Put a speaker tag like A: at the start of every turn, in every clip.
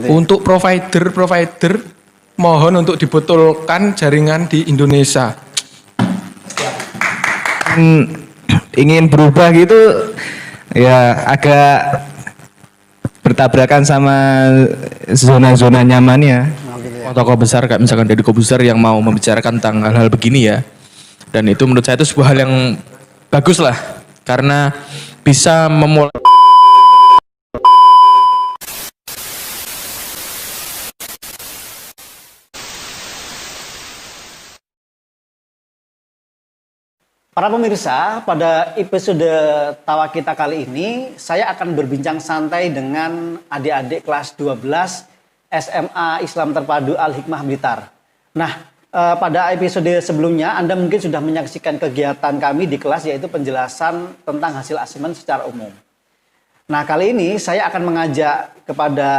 A: Untuk provider mohon untuk dibetulkan jaringan di Indonesia.
B: Ingin berubah gitu ya agak bertabrakan sama zona-zona nyamannya.
C: Tokoh besar kayak misalkan Deddy Kobuzer yang mau membicarakan tentang hal-hal begini ya. Dan itu menurut saya itu sebuah hal yang bagus lah karena bisa memulai.
D: Para pemirsa, pada episode Tawa Kita kali ini, saya akan berbincang santai dengan adik-adik kelas 12 SMA Islam Terpadu Al-Hikmah Blitar. Nah, pada episode sebelumnya, Anda mungkin sudah menyaksikan kegiatan kami di kelas, yaitu penjelasan tentang hasil asesmen secara umum. Nah, kali ini saya akan mengajak kepada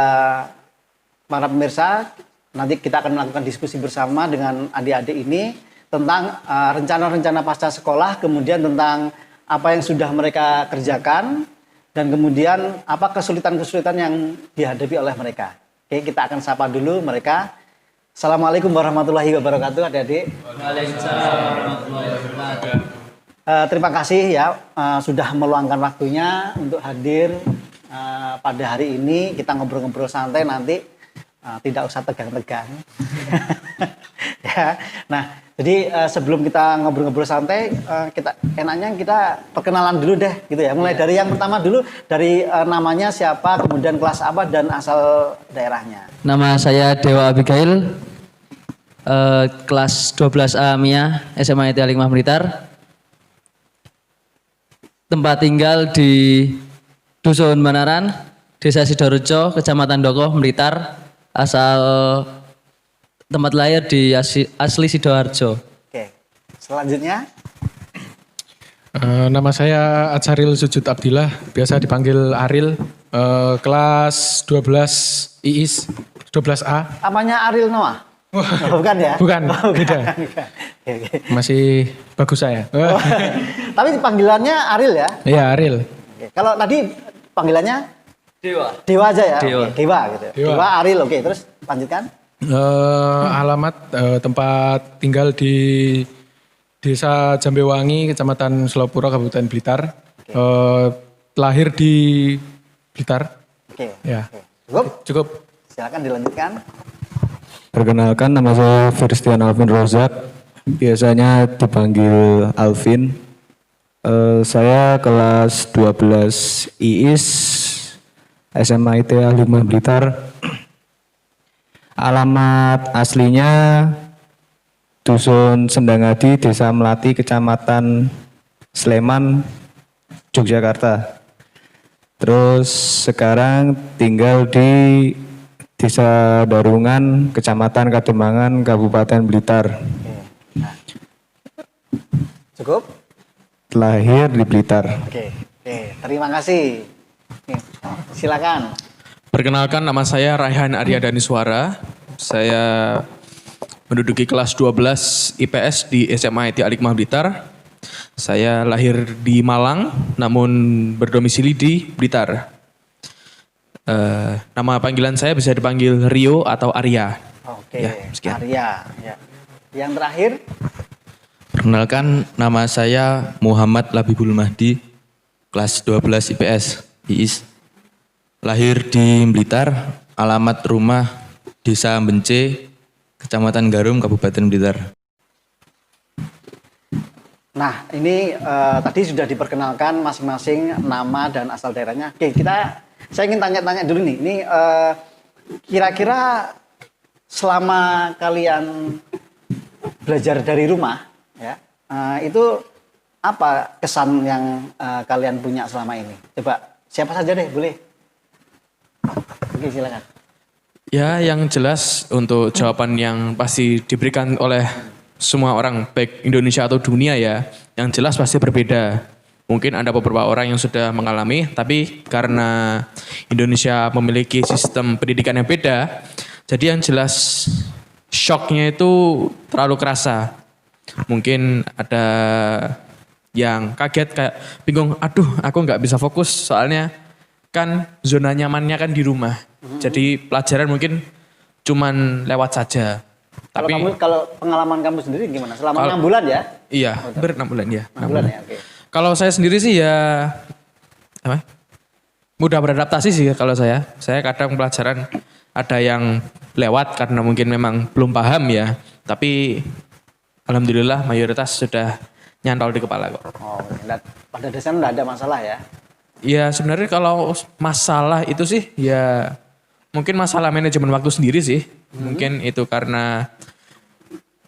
D: para pemirsa, nanti kita akan melakukan diskusi bersama dengan adik-adik ini, tentang rencana-rencana pasca sekolah, kemudian tentang apa yang sudah mereka kerjakan, dan kemudian apa kesulitan-kesulitan yang dihadapi oleh mereka. Oke, kita akan sapa dulu mereka. Assalamualaikum warahmatullahi wabarakatuh, adik-adik.
E: Waalaikumsalam warahmatullahi wabarakatuh.
D: Terima kasih ya sudah meluangkan waktunya untuk hadir pada hari ini. Kita ngobrol-ngobrol santai nanti, tidak usah tegang-tegang. Ya, nah. Jadi sebelum kita ngobrol-ngobrol santai, enaknya kita perkenalan dulu deh, gitu ya. Mulai dari yang pertama dulu, dari namanya siapa, kemudian kelas apa, dan asal daerahnya.
E: Nama saya Dewa Abigail, kelas 12A MIA, SMA IT Al-Hikmah Blitar. Tempat tinggal di Dusun Banaran, Desa Sidorejo, Kecamatan Dokoh, Blitar. Asal tempat lahir di asli Sidoarjo.
D: Oke, selanjutnya.
A: Nama saya Atsaril Sujud Abdillah, biasa dipanggil Aril, kelas 12 IIS, 12A.
D: Namanya Ariel Noah? Bukan ya?
A: Bukan, beda.
D: Oke.
A: Masih bagus saya.
D: Tapi panggilannya Ariel ya?
A: Iya, Aril.
D: Oke. Kalau tadi panggilannya?
E: Dewa.
D: Dewa aja ya?
E: Dewa.
D: Oke, Dewa gitu. Dewa Ariel, oke. Terus lanjutkan.
A: Alamat tempat tinggal di Desa Jambewangi, Kecamatan Selopuro, Kabupaten Blitar. Lahir di Blitar.
D: Oke.
A: Ya.
D: Cukup?
A: Cukup.
D: Silakan dilanjutkan.
B: Perkenalkan, nama saya Firstian Alvin Rozak, biasanya dipanggil Alvin. Saya kelas 12 IIS SMA IT Al-Hikmah Blitar. Alamat aslinya Dusun Sendangadi, Desa Melati, Kecamatan Sleman, Yogyakarta. Terus sekarang tinggal di Desa Darungan, Kecamatan Kademangan, Kabupaten Blitar.
D: Cukup?
B: Lahir di Blitar.
D: Oke, terima kasih. Silakan.
C: Perkenalkan, nama saya Raihan Arya Daniswara. Saya menduduki kelas 12 IPS di SMA IT Al-Hikmah Blitar. Saya lahir di Malang, namun berdomisili di Blitar. Nama panggilan saya bisa dipanggil Rio atau Arya.
D: Oke,
C: Ya, sekian.
D: Arya. Ya. Yang terakhir,
C: Perkenalkan, nama saya Muhammad Labibul Mahdi, kelas 12 IPS IIS. Lahir di Blitar, alamat rumah Desa Bence, Kecamatan Garum, Kabupaten Blitar.
D: nah ini tadi sudah diperkenalkan masing-masing nama dan asal daerahnya. Oke, saya ingin tanya-tanya dulu nih. Ini kira-kira selama kalian belajar dari rumah, ya, itu apa kesan yang kalian punya selama ini? Coba siapa saja deh, boleh. Oke, silakan.
C: Ya, yang jelas untuk jawaban yang pasti diberikan oleh semua orang, baik Indonesia atau dunia ya, yang jelas pasti berbeda. Mungkin ada beberapa orang yang sudah mengalami, tapi karena Indonesia memiliki sistem pendidikan yang beda, jadi yang jelas shocknya itu terlalu kerasa. Mungkin ada yang kaget kayak bingung, aduh aku nggak bisa fokus soalnya kan zona nyamannya kan di rumah. Jadi pelajaran mungkin cuman lewat saja.
D: Kalau pengalaman kamu sendiri gimana? Selama 6 bulan ya?
C: Iya, hampir 6 bulan ya.
D: 6 bulan ya, oke.
C: Kalau saya sendiri sih ya apa? Mudah beradaptasi sih kalau saya. Saya kadang pelajaran ada yang lewat karena mungkin memang belum paham ya. Tapi alhamdulillah mayoritas sudah nyantol di kepala kok.
D: Oh, pada dasarnya enggak ada masalah ya?
C: Ya sebenarnya kalau masalah itu sih ya mungkin masalah manajemen waktu sendiri sih. Mungkin itu karena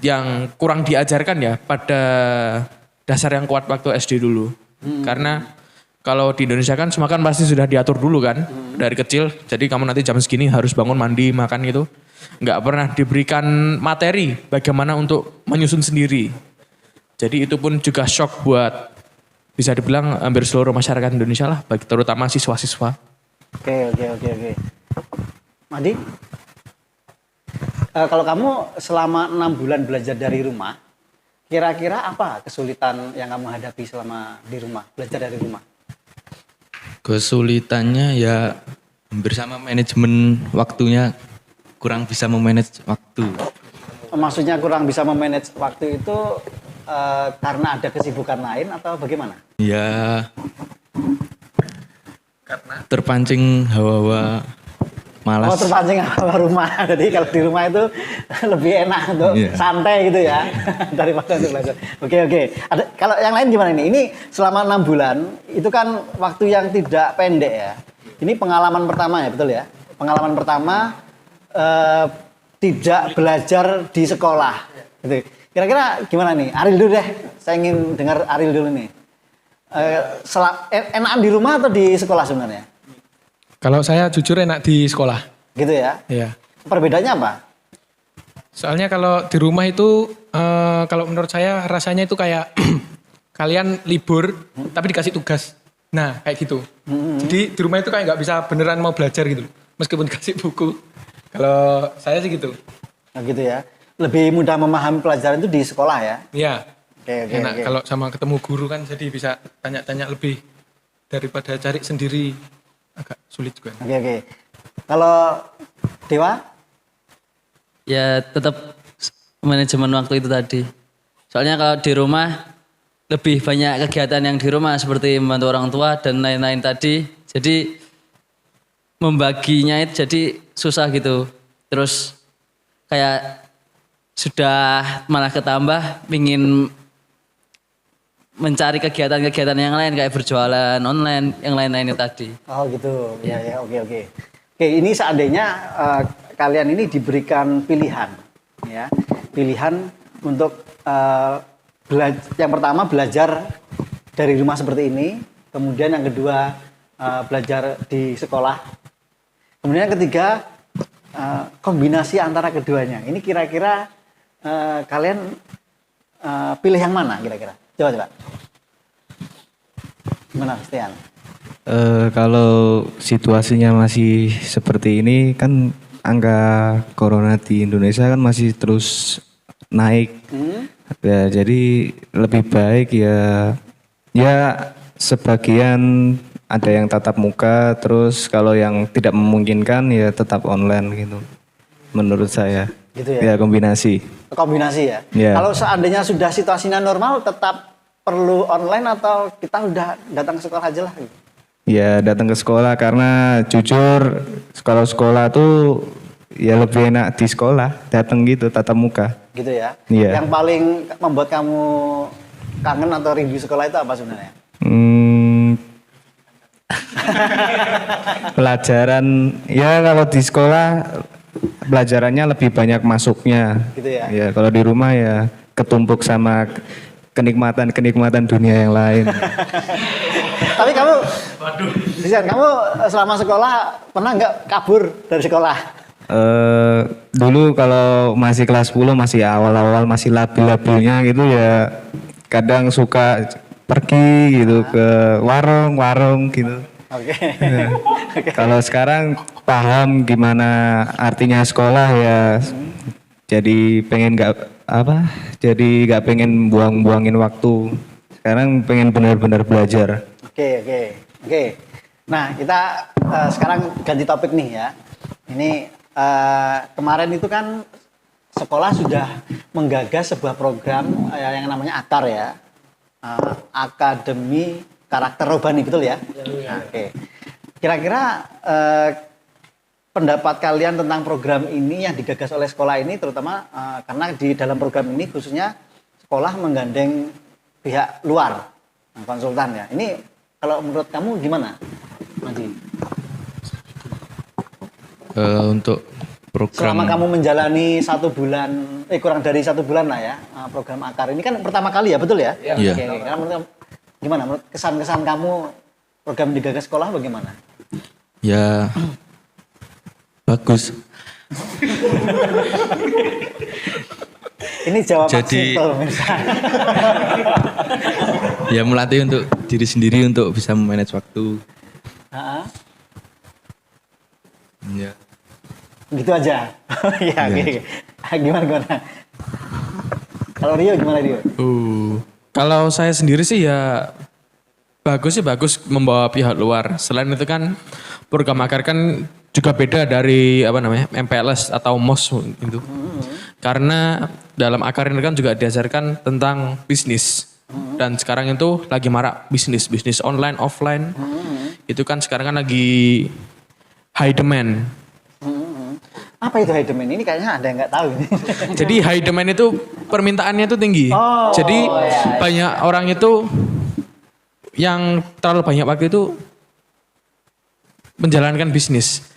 C: yang kurang diajarkan ya pada dasar yang kuat waktu SD dulu. Karena kalau di Indonesia kan semua kan pasti sudah diatur dulu kan dari kecil. Jadi kamu nanti jam segini harus bangun mandi makan gitu. Nggak pernah diberikan materi bagaimana untuk menyusun sendiri. Jadi itu pun juga shock buat bisa dibilang hampir seluruh masyarakat Indonesia lah, terutama siswa-siswa.
D: Oke. Madi? Kalau kamu selama 6 bulan belajar dari rumah, kira-kira apa kesulitan yang kamu hadapi selama di rumah, belajar dari rumah?
F: Kesulitannya ya hampir sama manajemen waktunya, kurang bisa memanage waktu.
D: Maksudnya kurang bisa memanage waktu itu karena ada kesibukan lain atau bagaimana?
F: Ya karena terpancing hawa-hawa malas.
D: Oh, terpancing hawa rumah. Jadi kalau di rumah itu lebih enak untuk santai gitu ya daripada untuk belajar. Oke. Kalau yang lain gimana ini? Ini selama 6 bulan itu kan waktu yang tidak pendek ya. Ini pengalaman pertama ya, betul ya? Pengalaman pertama tidak belajar di sekolah. Gitu. Kira-kira gimana nih? Aril dulu deh. Saya ingin dengar Aril dulu nih. Enakan di rumah atau di sekolah sebenarnya?
A: Kalau saya jujur enak di sekolah.
D: Gitu ya?
A: Iya.
D: Perbedaannya apa?
A: Soalnya kalau di rumah itu, kalau menurut saya rasanya itu kayak kalian libur tapi dikasih tugas. Nah kayak gitu. Jadi di rumah itu kayak nggak bisa beneran mau belajar gitu. Meskipun dikasih buku. Kalau saya sih gitu.
D: Nah gitu ya. Lebih mudah memahami pelajaran itu di sekolah ya?
A: Iya.
D: Oke.
A: Enak kalau sama ketemu guru kan jadi bisa tanya-tanya lebih daripada cari sendiri. Agak sulit juga.
D: Oke. Kalau Dewa?
E: Ya tetap manajemen waktu itu tadi. Soalnya kalau di rumah lebih banyak kegiatan yang di rumah seperti membantu orang tua dan lain-lain tadi. Jadi membaginya itu jadi susah gitu. Terus kayak sudah malah ketambah ingin mencari kegiatan-kegiatan yang lain kayak berjualan online, yang lain-lainnya tadi.
D: Oh gitu, ya oke. Oke, ini seandainya kalian ini diberikan pilihan, ya, pilihan untuk yang pertama belajar dari rumah seperti ini, kemudian yang kedua belajar di sekolah, kemudian yang ketiga kombinasi antara keduanya. Ini kira-kira kalian pilih yang mana kira-kira? Coba. Gimana, Stian?
B: Kalau situasinya masih seperti ini kan angka corona di Indonesia kan masih terus naik. Ya, jadi lebih baik ya sebagian ada yang tatap muka, terus kalau yang tidak memungkinkan ya tetap online gitu. Menurut saya.
D: Gitu ya.
B: Ya kombinasi.
D: Kombinasi ya.
B: Ya.
D: Kalau seandainya sudah situasinya normal tetap perlu online atau kita udah datang ke sekolah aja lah?
B: Ya datang ke sekolah karena jujur kalau sekolah tuh ya lebih enak di sekolah, datang gitu tatap muka.
D: Gitu ya.
B: Iya.
D: Yang paling membuat kamu kangen atau rindu sekolah itu apa sebenarnya?
B: Pelajaran ya kalau di sekolah pelajarannya lebih banyak masuknya.
D: Gitu ya.
B: Ya kalau di rumah ya ketumpuk sama kenikmatan dunia yang lain.
D: Tapi kamu, Sian, kamu selama sekolah pernah nggak kabur dari sekolah?
B: Dulu kalau masih kelas 10 masih awal-awal masih labil-labilnya gitu ya kadang suka pergi gitu ke warung gitu.
D: Oke.
B: Kalau sekarang paham gimana artinya sekolah ya jadi pengen jadi nggak pengen buang-buangin waktu. Sekarang pengen benar-benar belajar.
D: Oke. Nah, kita sekarang ganti topik nih ya. Ini kemarin itu kan sekolah sudah menggagas sebuah program yang namanya AKAR ya. Akademi Karakter Robani, betul ya? Nah, oke. Kira-kira pendapat kalian tentang program ini yang digagas oleh sekolah ini, terutama karena di dalam program ini khususnya sekolah menggandeng pihak luar, konsultan ya. Ini kalau menurut kamu gimana, Madi?
F: Untuk program
D: Selama kamu menjalani 1 bulan, kurang dari 1 bulan lah ya, program AKAR ini kan pertama kali ya, betul ya?
F: Iya.
D: Oke, karena menurut, gimana? Menurut kesan-kesan kamu program digagas sekolah bagaimana?
F: ya bagus.
D: Ini jawaban
F: Jadi-
D: simpel, pemirsa.
F: Ya melatih untuk diri sendiri untuk bisa memanage waktu.
D: Ha-ha.
F: Ya.
D: Gitu aja. Ya, oke. Gimana? Kalau Rio gimana Rio?
C: Kalau saya sendiri sih ya bagus membawa pihak luar. Selain itu kan program AKAR kan juga beda dari MPLS atau MOS itu. Karena dalam AKAR ini kan juga diajarkan tentang bisnis. Dan sekarang itu lagi marak bisnis online, offline. Itu kan sekarang kan lagi high demand.
D: Apa itu high demand? Ini kayaknya ada yang nggak tahu ini.
C: Jadi high demand itu permintaannya itu tinggi.
D: Oh,
C: Jadi
D: ya.
C: banyak orang itu yang terlalu banyak waktu itu menjalankan bisnis.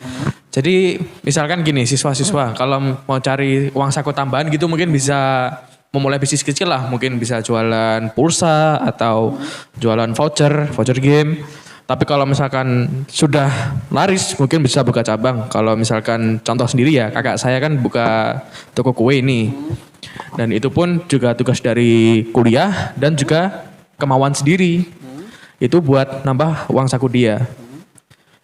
C: Jadi misalkan gini, siswa-siswa kalau mau cari uang saku tambahan gitu mungkin bisa memulai bisnis kecil lah. Mungkin bisa jualan pulsa atau jualan voucher game. Tapi kalau misalkan sudah laris mungkin bisa buka cabang. Kalau misalkan contoh sendiri ya, kakak saya kan buka toko kue ini. Dan itu pun juga tugas dari kuliah dan juga kemauan sendiri. Itu buat nambah uang saku dia.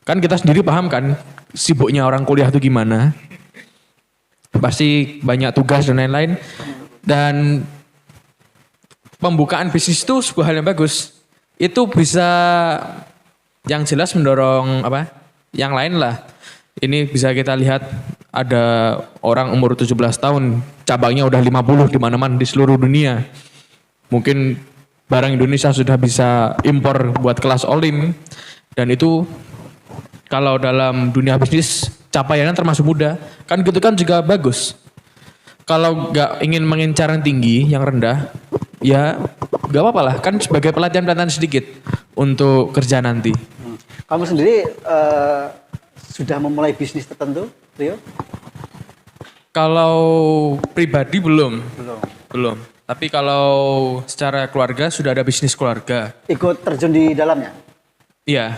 C: Kan kita sendiri paham kan sibuknya orang kuliah itu gimana. Pasti banyak tugas dan lain-lain. Dan pembukaan bisnis itu sebuah hal yang bagus. Itu bisa yang jelas mendorong yang lain lah. Ini bisa kita lihat ada orang umur 17 tahun, cabangnya udah 50 di mana-mana di seluruh dunia. Mungkin barang Indonesia sudah bisa impor buat kelas olim. Dan itu kalau dalam dunia bisnis capaiannya termasuk muda. Kan gitu kan juga bagus. Kalau nggak ingin mengincar yang tinggi, yang rendah, ya nggak apa-apa lah. Kan sebagai pelatihan-pelatihan sedikit untuk kerja nanti.
D: Kamu sendiri sudah memulai bisnis tertentu, Rio?
C: Kalau pribadi belum. Tapi kalau secara keluarga sudah ada bisnis keluarga.
D: Ikut terjun di dalamnya?
C: Iya,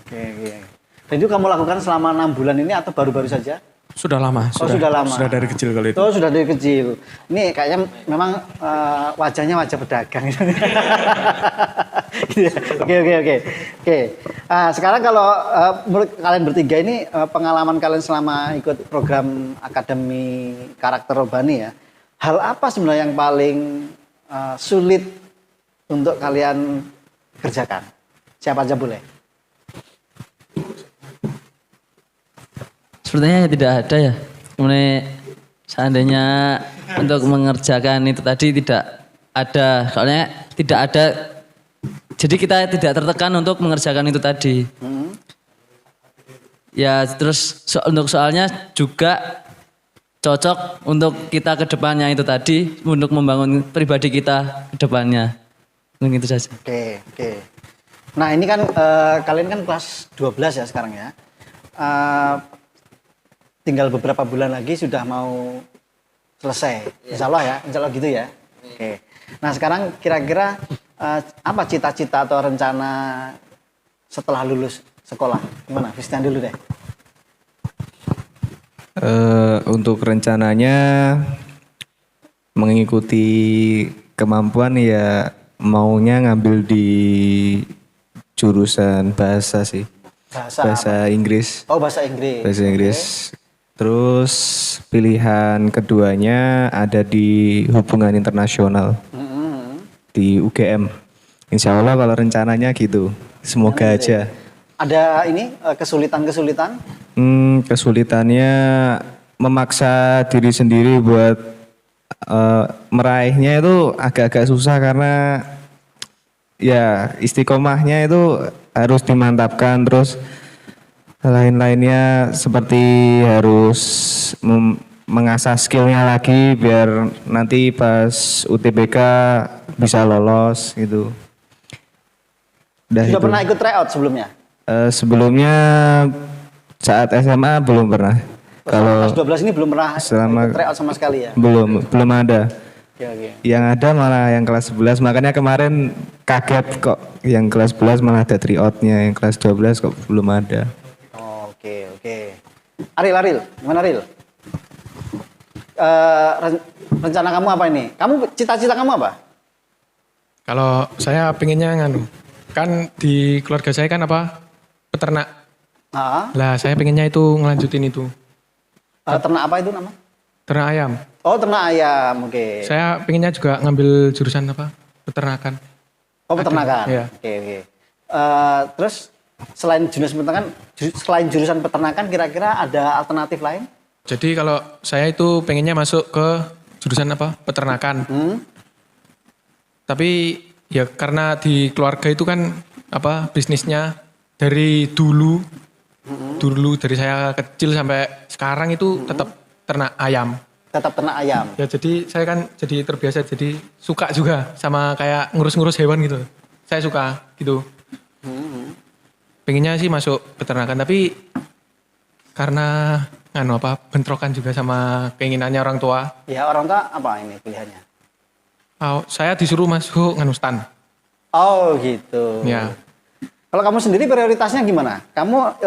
D: Oke. Dan itu kamu lakukan selama 6 bulan ini atau baru-baru saja?
C: sudah lama.
D: Sudah lama.
C: Sudah dari kecil kalau itu.
D: Oh, sudah dari kecil. Ini kayaknya memang wajahnya wajah pedagang. Gitu ya. Oke. Sekarang kalau menurut kalian bertiga ini pengalaman kalian selama ikut program Akademi Karakter Robani ya. Hal apa sebenarnya yang paling sulit untuk kalian kerjakan? Siapa aja boleh?
E: Sepertinya tidak ada ya. Kemudian seandainya untuk mengerjakan itu tadi tidak ada. Soalnya tidak ada. Jadi kita tidak tertekan untuk mengerjakan itu tadi. Ya terus untuk soalnya juga cocok untuk kita ke depannya itu tadi. Untuk membangun pribadi kita ke depannya. Mungkin itu saja.
D: Oke. Nah ini kan kalian kan kelas 12 ya sekarang ya. Tinggal beberapa bulan lagi sudah mau selesai. Insya Allah gitu ya. Oke. Nah sekarang kira-kira apa cita-cita atau rencana setelah lulus sekolah? Gimana? Christian dulu deh.
B: Untuk rencananya mengikuti kemampuan ya maunya ngambil di jurusan bahasa sih. Bahasa Inggris.
D: Oh bahasa Inggris.
B: Bahasa Inggris. Terus pilihan keduanya ada di hubungan internasional di UGM. Insya Allah kalau rencananya gitu. Semoga aja.
D: Ada ini kesulitan-kesulitan?
B: Kesulitannya memaksa diri sendiri buat meraihnya itu agak-agak susah karena ya istiqomahnya itu harus dimantapkan, terus lain-lainnya seperti harus mengasah skillnya lagi biar nanti pas UTBK bisa lolos gitu. Udah
D: Sudah
B: itu.
D: pernah ikut tryout sebelumnya?
B: Sebelumnya saat SMA belum pernah. Kalau
D: Kelas 12 ini belum pernah
B: selama-
D: ikut tryout sama sekali ya?
B: belum ada.
D: Oke, oke.
B: Yang ada malah yang kelas 11, makanya kemarin kaget kok yang kelas 11 malah ada tryoutnya, yang kelas 12 kok belum ada.
D: Oh, oke, oke. Aril, gimana Aril? Rencana kamu apa ini? Cita-cita kamu apa?
A: Kalau saya pengennya nganu, kan di keluarga saya kan apa peternak.
D: Ah,
A: Lah saya pengennya itu ngelanjutin itu
D: ternak apa itu nama?
A: ternak ayam.
D: Oh, ternak ayam, oke.
A: Saya pengennya juga ngambil jurusan apa peternakan.
D: Oh, peternakan.
A: Iya.
D: Oke, oke. Terus selain jurusan peternakan, kira-kira ada alternatif lain?
A: Jadi kalau saya itu pengennya masuk ke jurusan apa peternakan. Tapi ya karena di keluarga itu kan apa bisnisnya dari dulu dari saya kecil sampai sekarang itu tetap ternak ayam.
D: Tetap ternak ayam.
A: Ya jadi saya kan jadi terbiasa jadi suka juga sama kayak ngurus-ngurus hewan gitu. Saya suka gitu. Pengennya sih masuk peternakan tapi karena nganu apa bentrokan juga sama keinginannya orang tua.
D: Ya, orang tua apa ini pilihannya?
A: Saya disuruh masuk nganu stan.
D: Oh, gitu.
A: Ya.
D: Kalau kamu sendiri prioritasnya gimana? Kamu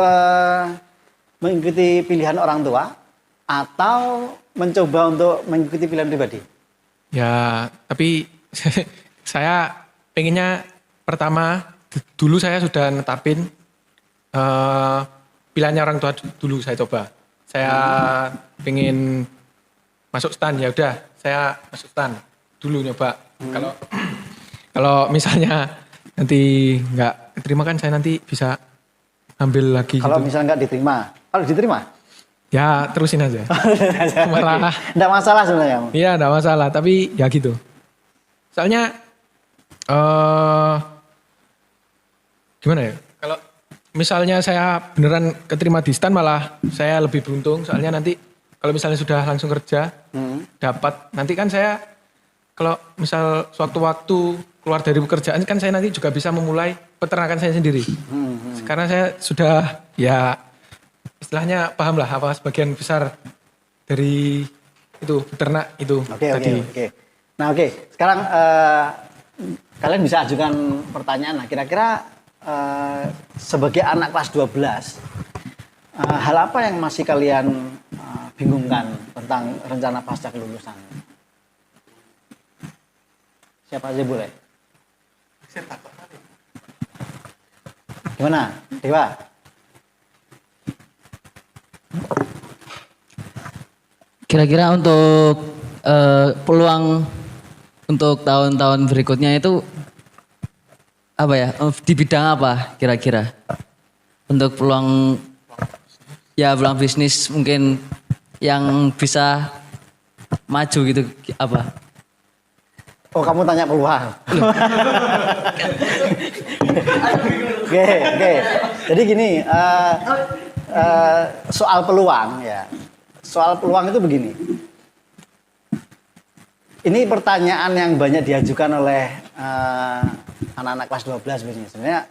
D: mengikuti pilihan orang tua atau mencoba untuk mengikuti pilihan pribadi?
A: Ya, tapi saya pengennya pertama dulu saya sudah netapin pilihannya orang tua dulu saya coba. Saya pengen masuk stan ya udah saya masuk stan dulu nyoba. Kalau misalnya nanti nggak terima kan saya nanti bisa ambil lagi
D: Kalau
A: gitu.
D: misalnya nggak diterima, kalau diterima?
A: Ya terusin aja. Malah
D: Nggak masalah sebenarnya kamu?
A: iya nggak masalah tapi ya gitu. Soalnya gimana ya? Kalau misalnya saya beneran keterima di stan malah saya lebih beruntung. Soalnya nanti kalau misalnya sudah langsung kerja dapat nanti kan saya kalau misal suatu-waktu keluar dari pekerjaan kan saya nanti juga bisa memulai peternakan saya sendiri. Karena saya sudah ya istilahnya paham lah apa sebagian besar dari itu peternak itu
D: Oke.
A: tadi.
D: Nah, oke. Sekarang kalian bisa ajukan pertanyaan. Nah, kira-kira sebagai anak kelas 12, hal apa yang masih kalian bingungkan tentang rencana pasca kelulusan? Siapa aja boleh? Gimana, Dewa?
E: Kira-kira untuk peluang untuk tahun-tahun berikutnya itu apa ya? Di bidang apa kira-kira? Untuk peluang peluang bisnis mungkin yang bisa maju gitu apa?
D: Oh, kamu tanya peluang. Oke. Jadi gini, soal peluang ya. Soal peluang itu begini. Ini pertanyaan yang banyak diajukan oleh anak-anak kelas 12 biasanya. Sebenarnya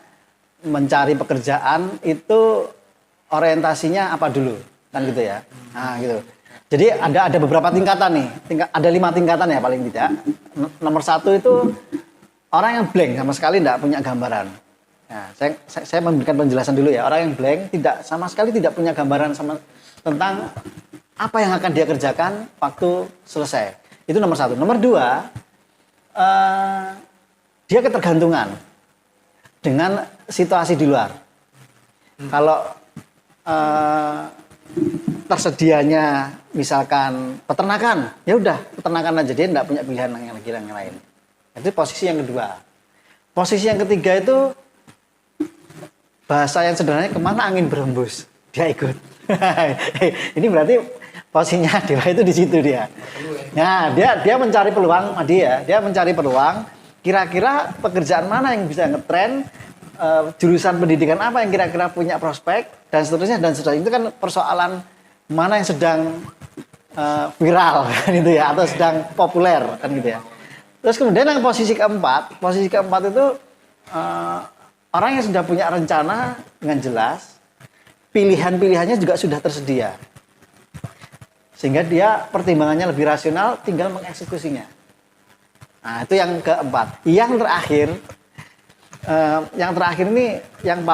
D: mencari pekerjaan itu orientasinya apa dulu, kan gitu ya. Nah, gitu. Jadi ada beberapa tingkatan nih. Ada 5 tingkatan ya paling tidak. Nomor 1 itu orang yang blank sama sekali tidak punya gambaran. Nah, saya memberikan penjelasan dulu ya. Orang yang blank sama sekali tidak punya gambaran tentang apa yang akan dia kerjakan waktu selesai. Itu nomor 1. Nomor 2, dia ketergantungan dengan situasi di luar. Kalau tersedianya misalkan peternakan, ya udah peternakan aja, dia tidak punya pilihan yang lain. Itu posisi yang kedua. Posisi yang ketiga itu bahasa yang sederhananya kemana angin berhembus, dia ikut. Ini berarti posisinya Dewa itu di situ dia. Nah, dia mencari peluang, dia mencari peluang. Kira-kira pekerjaan mana yang bisa ngetren, jurusan pendidikan apa yang kira-kira punya prospek dan seterusnya dan seterusnya. Itu kan persoalan mana yang sedang viral kan gitu ya, atau sedang populer kan gitu ya. Terus kemudian yang posisi keempat itu orang yang sudah punya rencana dengan jelas, pilihan-pilihannya juga sudah tersedia. Sehingga dia pertimbangannya lebih rasional, tinggal mengeksekusinya. Nah, itu yang keempat. Yang terakhir ini yang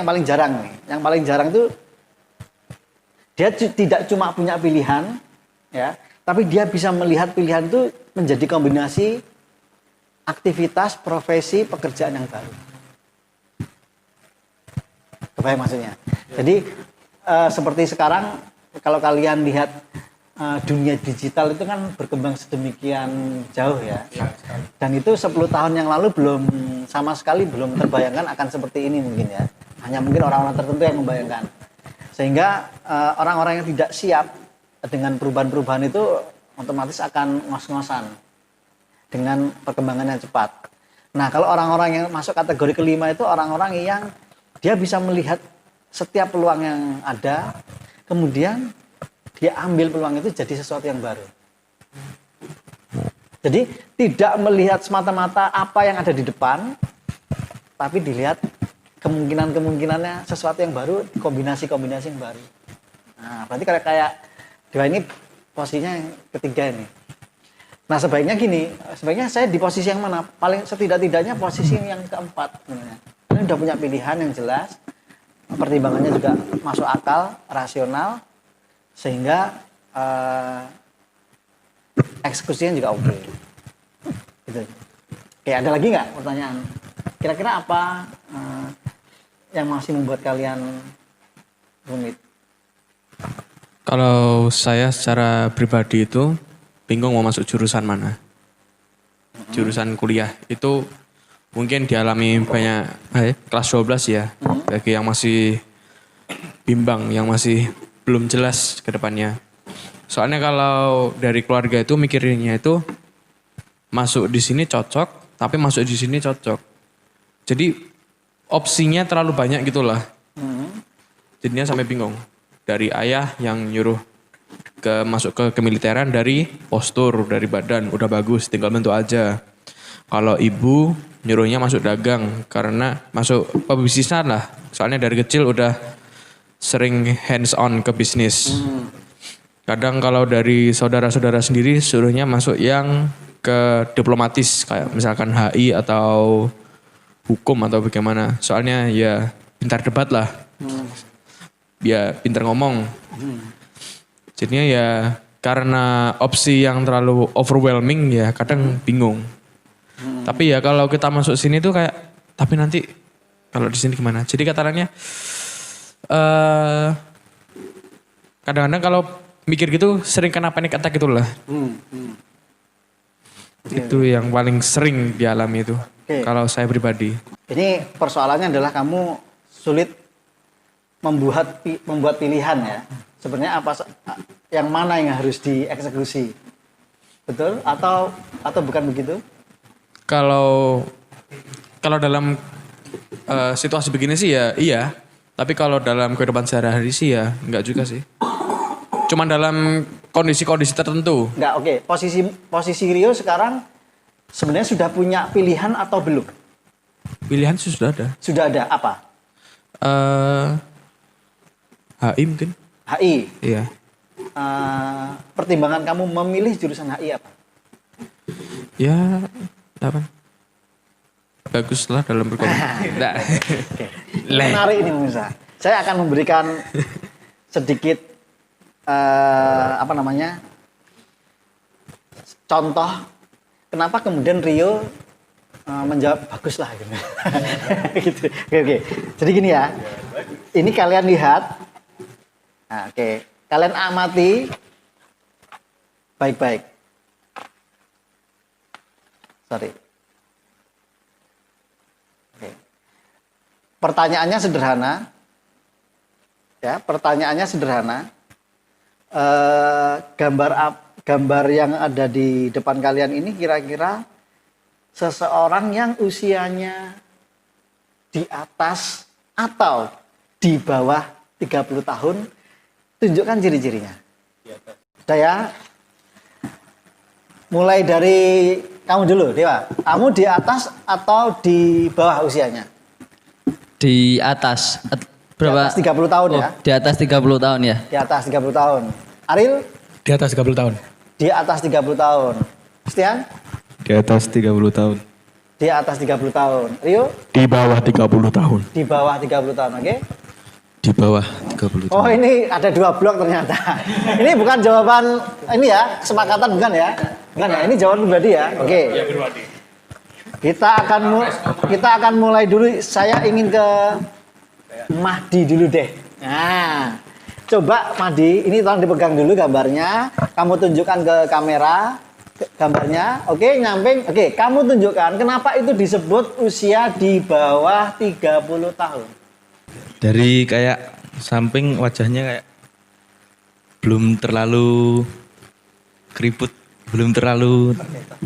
D: paling jarang nih. Yang paling jarang itu dia tidak cuma punya pilihan, ya, tapi dia bisa melihat pilihan itu menjadi kombinasi aktivitas, profesi, pekerjaan yang baru. Kebayang maksudnya? Jadi seperti sekarang kalau kalian lihat dunia digital itu kan berkembang sedemikian jauh ya. Dan itu 10 tahun yang lalu sama sekali belum terbayangkan akan seperti ini mungkin ya. Hanya mungkin orang-orang tertentu yang membayangkan. Sehingga orang-orang yang tidak siap dengan perubahan-perubahan itu otomatis akan ngos-ngosan dengan perkembangan yang cepat. Nah, kalau orang-orang yang masuk kategori kelima itu orang-orang yang dia bisa melihat setiap peluang yang ada, kemudian dia ambil peluang itu jadi sesuatu yang baru. Jadi tidak melihat semata-mata apa yang ada di depan, tapi dilihat kemungkinan-kemungkinannya sesuatu yang baru, kombinasi-kombinasi yang baru. Nah, berarti kayak Dewa ini posisinya yang ketiga ini. Nah, sebaiknya saya di posisi yang mana? Paling setidak-tidaknya posisi yang keempat. Ini udah punya pilihan yang jelas, pertimbangannya juga masuk akal, rasional, sehingga eksekusinya juga oke. Gitu. Oke, ada lagi nggak pertanyaan? Kira-kira apa yang masih membuat kalian rumit?
C: Kalau saya secara pribadi itu bingung mau masuk jurusan mana. Jurusan kuliah itu mungkin dialami banyak kelas 12 ya. Bagi yang masih bimbang, yang masih belum jelas ke depannya. Soalnya kalau dari keluarga itu mikirnya itu masuk di sini cocok, tapi masuk di sini cocok. Jadi opsinya terlalu banyak gitulah. Jadinya sampai bingung. Dari ayah yang nyuruh masuk ke kemiliteran dari postur, dari badan udah bagus, tinggal bentuk aja. Kalau ibu nyuruhnya masuk dagang karena masuk pebisnisan lah. Soalnya dari kecil udah sering hands on ke bisnis. Kadang kalau dari saudara-saudara sendiri suruhnya masuk yang ke diplomatis kayak misalkan HI atau hukum atau bagaimana. Soalnya ya pintar debat lah. Ya pintar ngomong. Jadinya ya karena opsi yang terlalu overwhelming ya kadang bingung. Tapi ya kalau kita masuk sini tuh kayak tapi nanti kalau di sini gimana? Jadi katarannya kadang-kadang kalau mikir gitu sering kena panic attack gitu lah. Itu yang paling sering dialami itu. Kalau saya pribadi.
D: Ini persoalannya adalah kamu sulit membuat pilihan ya. Sebenarnya apa yang mana yang harus dieksekusi? Betul atau bukan begitu?
C: Kalau dalam situasi begini sih ya iya. Tapi kalau dalam kehidupan sehari-hari sih ya enggak juga sih. Cuman dalam kondisi-kondisi tertentu.
D: Enggak, oke. Posisi Rio sekarang sebenarnya sudah punya pilihan atau belum?
C: Pilihan sih sudah ada.
D: Sudah ada apa?
C: HI mungkin.
D: HI.
C: Iya.
D: Pertimbangan kamu memilih jurusan HI apa?
C: Ya apa? Bagus lah dalam berkomunikasi.
D: Menarik ini pemirsa. Saya akan memberikan sedikit contoh kenapa kemudian Rio menjawab bagus lah gitu. Gitu. Oke. Jadi gini ya. Ini kalian lihat. Nah, oke. Kalian amati baik-baik. Sorry. Oke. pertanyaannya sederhana. Ya, pertanyaannya sederhana. Gambar yang ada di depan kalian ini kira-kira seseorang yang usianya di atas atau di bawah 30 tahun, tunjukkan ciri-cirinya. Udah ya? Mulai dari kamu dulu, Dewa. Kamu di atas atau di bawah usianya?
E: Di atas. Berapa?
D: Di atas 30 tahun ya?
E: Di atas 30 tahun ya.
D: Di atas 30 tahun. Aril?
A: Di atas 30 tahun.
D: Di atas 30 tahun. Christian?
B: Di atas 30 tahun.
D: Di atas 30 tahun. Rio?
C: Di bawah 30 tahun.
D: Di bawah 30 tahun, oke?
F: Di bawah 30 tahun.
D: Oh, ini ada 2 blok ternyata. Ini bukan jawaban ini ya, kesepakatan bukan ya? Bukan ya, ini jawaban pribadi ya. Oke. Kita akan mulai dulu. Saya ingin ke Mahdi dulu deh. Nah, coba Mahdi, ini tolong dipegang dulu gambarnya. Kamu tunjukkan ke kamera gambarnya. Oke, nyamping. Oke, kamu tunjukkan kenapa itu disebut usia di bawah 30 tahun.
F: Dari kayak samping wajahnya kayak belum terlalu keriput, belum terlalu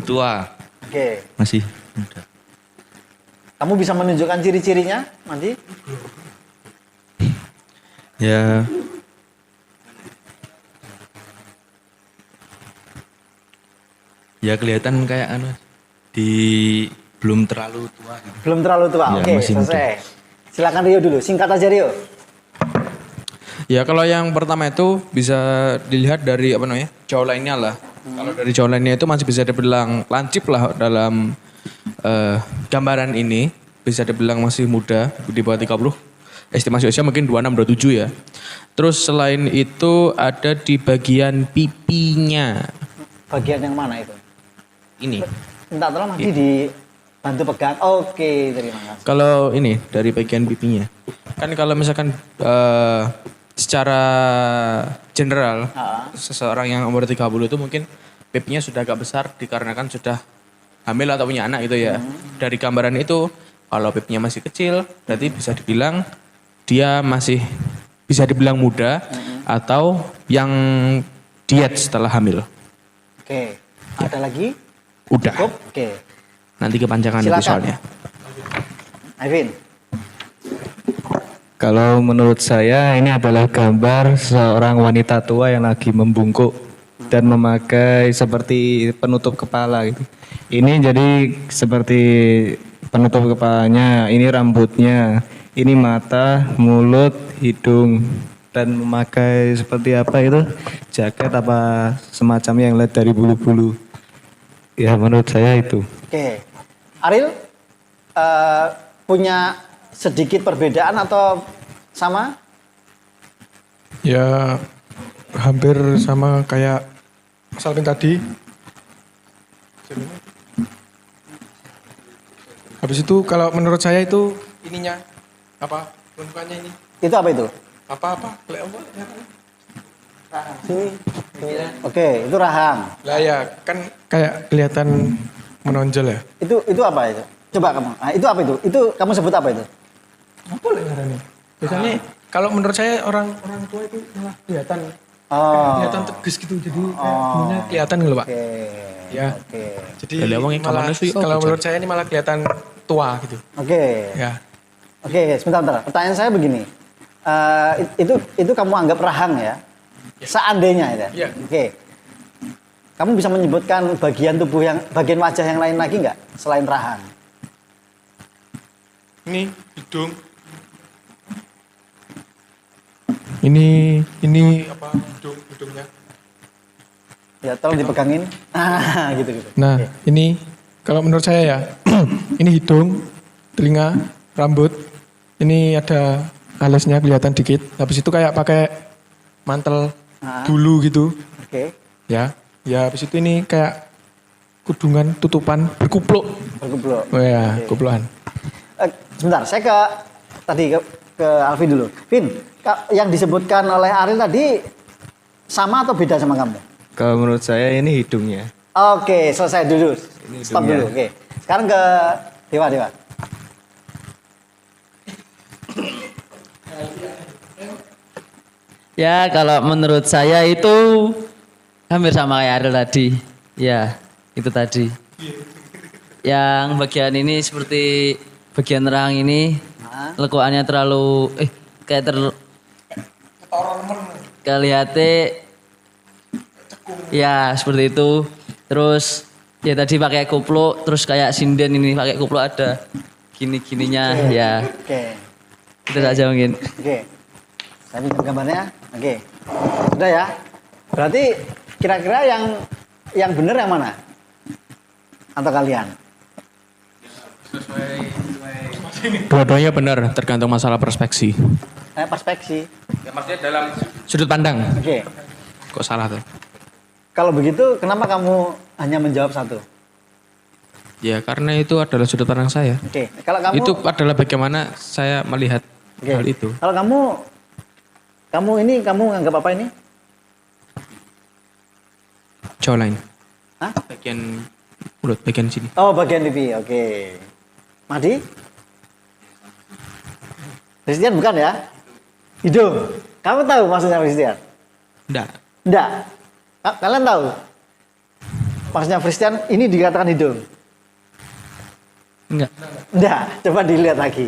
F: tua,
D: Oke.
F: masih muda.
D: Kamu bisa menunjukkan ciri-cirinya, Mahdi?
F: Ya, ya kelihatan kayak belum terlalu tua gitu.
D: Belum terlalu tua.
F: Ya,
D: Oke,
F: masih
D: selesai. Silakan Rio dulu. Singkat aja Rio.
C: Ya kalau yang pertama itu bisa dilihat dari apa namanya jawlainnya lah. Kalau dari jawlainnya itu masih bisa dibilang lancip lah dalam gambaran ini. Bisa dibilang masih muda di bawah 30. Estimasi usia mungkin 26, 27 ya. Terus selain itu ada di bagian pipinya.
D: Bagian yang mana itu?
C: Ini.
D: Minta tolong Mahdi dibantu pegang. Oke, terima kasih.
C: Kalau ini dari bagian pipinya. Kan kalau misalkan secara general seseorang yang umur 30 itu mungkin pipinya sudah agak besar dikarenakan sudah hamil atau punya anak gitu ya. Dari gambaran itu kalau pipinya masih kecil berarti bisa dibilang dia masih bisa dibilang muda atau yang diet setelah hamil.
D: Oke. Ada lagi?
C: Udah.
D: Cukup? Oke.
C: Nanti kepanjangan itu
D: Silakan.
C: soalnya.
D: Ivan.
B: Kalau menurut saya ini adalah gambar seorang wanita tua yang lagi membungkuk dan memakai seperti penutup kepala gitu. Ini jadi seperti penutup kepalanya, ini rambutnya, ini mata, mulut, hidung, dan memakai seperti apa itu jaket apa semacamnya yang lihat dari bulu-bulu. Ya menurut saya itu.
D: Oke. Aril punya sedikit perbedaan atau sama?
A: Ya hampir sama kayak Mas Alvin tadi. Habis itu kalau menurut saya itu ininya apa? Bentukannya ini
D: Itu apa itu?
A: apa? Kelihatan apa?
D: Sini. Oke, itu rahang.
A: Lah ya kan kayak kelihatan menonjol ya.
D: Itu apa itu? Coba kamu. Ah, itu apa itu? Itu kamu sebut apa itu?
A: Apa lah ngarannya? Biasanya kalau menurut saya orang tua itu malah kelihatan kelihatan tegas gitu jadi kayak ininya kelihatan gitu Pak.
D: Oke.
A: Ya.
D: Oke.
A: Jadi
C: Lah, wong
A: malah
C: kamarnya sih,
A: kalau menurut saya ini malah kelihatan tua gitu.
D: Oke.
A: Ya.
D: Oke, sebentar. Pertanyaan saya begini. Itu kamu anggap rahang ya? Seandainya ya.
A: Iya.
D: Oke. Kamu bisa menyebutkan bagian tubuh bagian wajah yang lain lagi nggak selain rahang?
A: Ini hidung. Ini apa hidungnya.
D: Ya, tolong dipegangin. Ah, gitu.
A: Nah, ini kalau menurut saya ya, ini hidung, telinga, rambut. Ini ada alisnya kelihatan dikit. Habis itu kayak pakai mantel bulu gitu.
D: Oke.
A: Ya, habis itu ini kayak kudungan tutupan berkupluk.
D: Berkupluk.
A: Oh ya, kuplukan.
D: Sebentar, saya ke Alvin dulu. Vin, yang disebutkan oleh Aril tadi sama atau beda sama kamu?
B: Kalau menurut saya ini hidungnya.
D: Oke, selesai dulu. Stop
B: hidungnya.
D: dulu. Oke. Sekarang ke Dewa.
E: Ya kalau menurut saya itu hampir sama kayak Ariel tadi. Ya itu tadi. Yang bagian ini seperti bagian terang ini lekuannya terlalu kayak kelihatan ya seperti itu. Terus ya tadi pakai kupluk, terus kayak sinden ini pakai kupluk ada gini-gininya ya.
D: Oke.
E: Itu saja mungkin.
D: Oke. Saya pinjam gambarnya. Oke. Sudah ya. Berarti kira-kira yang benar yang mana? Atau kalian?
C: Dua-duanya benar, tergantung masalah perspeksi.
D: Perspeksi.
C: Ya, maksudnya dalam sudut pandang.
D: Oke.
C: Kok salah tuh?
D: Kalau begitu, kenapa kamu hanya menjawab satu?
C: Ya karena itu adalah sudut pandang saya.
D: Oke. Kalau kamu
C: Itu adalah bagaimana saya melihat
D: Oke.
C: hal itu.
D: Kalau kamu nganggap apa ini?
C: Jawline.
D: Hah?
C: Bagian mulut, bagian sini.
D: Oh, bagian pipi. Oke. Madi? Christian bukan ya? Hidung. Kamu tahu maksudnya Christian?
C: Enggak.
D: Enggak. Kalian tahu? Maksudnya Christian ini dikatakan hidung.
E: Enggak.
D: Enggak, coba dilihat lagi.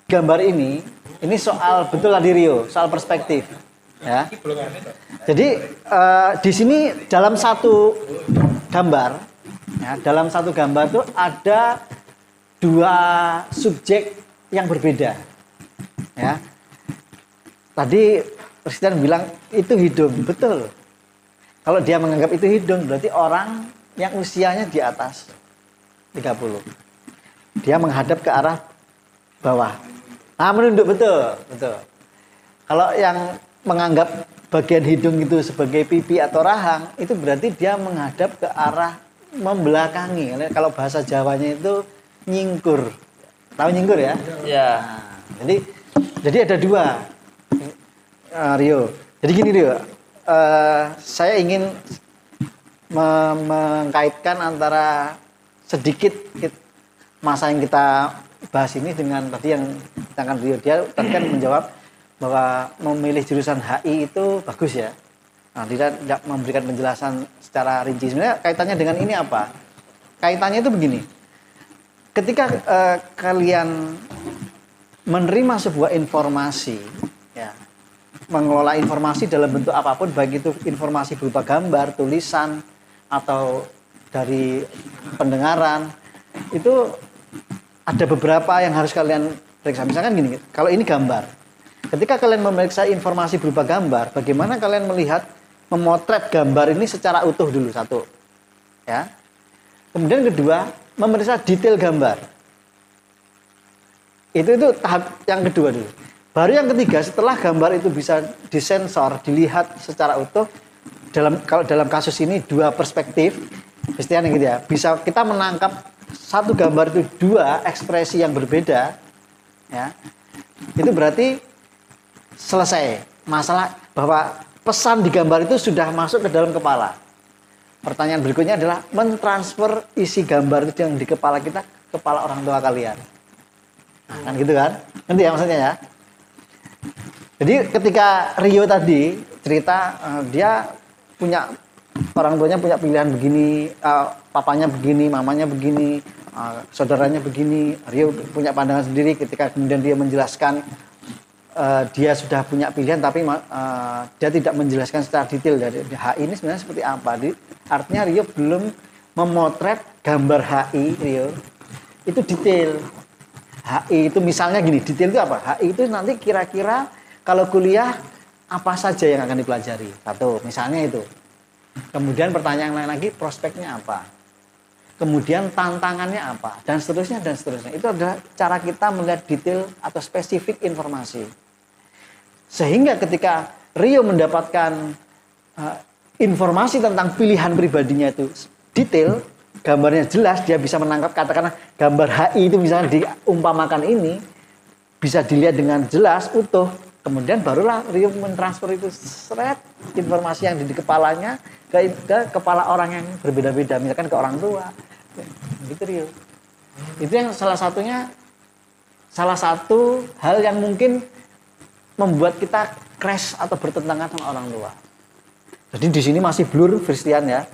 D: Gambar ini soal betul tadi Rio, soal perspektif. Ya. Jadi di sini dalam satu gambar, ya, dalam satu gambar itu ada dua subjek yang berbeda. Ya. Tadi Presiden bilang itu hidung, betul. Kalau dia menganggap itu hidung, berarti orang yang usianya di atas 30. Dia menghadap ke arah bawah. Nah, menunduk, betul. Kalau yang menganggap bagian hidung itu sebagai pipi atau rahang, itu berarti dia menghadap ke arah membelakangi. Kalau bahasa Jawanya itu nyingkur. Tahu nyingkur ya?
E: Ya.
D: Nah, jadi ada dua, Rio. Jadi gini Rio, saya ingin mengkaitkan antara sedikit masa yang kita bahas ini dengan tadi yang tentang Rio. Dia tadi kan menjawab bahwa memilih jurusan HI itu bagus ya. Nah, dia tidak memberikan penjelasan secara rinci. Sebenarnya kaitannya dengan ini apa? Kaitannya itu begini. Ketika kalian menerima sebuah informasi, ya, mengelola informasi dalam bentuk apapun, baik itu informasi berupa gambar, tulisan, atau dari pendengaran, itu ada beberapa yang harus kalian periksa. Misalkan gini, kalau ini gambar. Ketika kalian memeriksa informasi berupa gambar, bagaimana kalian melihat, memotret gambar ini secara utuh dulu, satu. Ya. Kemudian kedua, memeriksa detail gambar. Itu tahap yang kedua dulu. Baru yang ketiga, setelah gambar itu bisa disensor, dilihat secara utuh, kalau dalam kasus ini dua perspektif, istilah gitu ya, bisa kita menangkap satu gambar itu dua ekspresi yang berbeda, ya, itu berarti selesai masalah bahwa pesan di gambar itu sudah masuk ke dalam kepala. Pertanyaan berikutnya adalah mentransfer isi gambar itu yang di kepala kita ke kepala orang tua kalian. Nah, kan gitu kan? Nanti ya maksudnya ya. Jadi ketika Rio tadi cerita dia punya orang tuanya punya pilihan begini, papanya begini, mamanya begini, saudaranya begini. Rio punya pandangan sendiri ketika kemudian dia menjelaskan dia sudah punya pilihan tapi dia tidak menjelaskan secara detail dari HI ini sebenarnya seperti apa. Artinya Rio belum memotret gambar HI Rio itu detail. HI itu misalnya gini, detail itu apa? HI itu nanti kira-kira kalau kuliah apa saja yang akan dipelajari. Satu, misalnya itu. Kemudian pertanyaan lain lagi, prospeknya apa? Kemudian tantangannya apa? Dan seterusnya, dan seterusnya. Itu adalah cara kita melihat detail atau spesifik informasi. Sehingga ketika Rio mendapatkan informasi tentang pilihan pribadinya itu detail, gambarnya jelas, dia bisa menangkap, katakanlah gambar HI itu misalnya diumpamakan ini, bisa dilihat dengan jelas, utuh. Kemudian barulah Rio mentransfer itu seret informasi yang di kepalanya ke kepala orang yang berbeda-beda, misalkan ke orang tua. Gitu Rio. Itu yang salah satu hal yang mungkin membuat kita crash atau bertentangan sama orang tua. Jadi di sini masih blur Christian ya.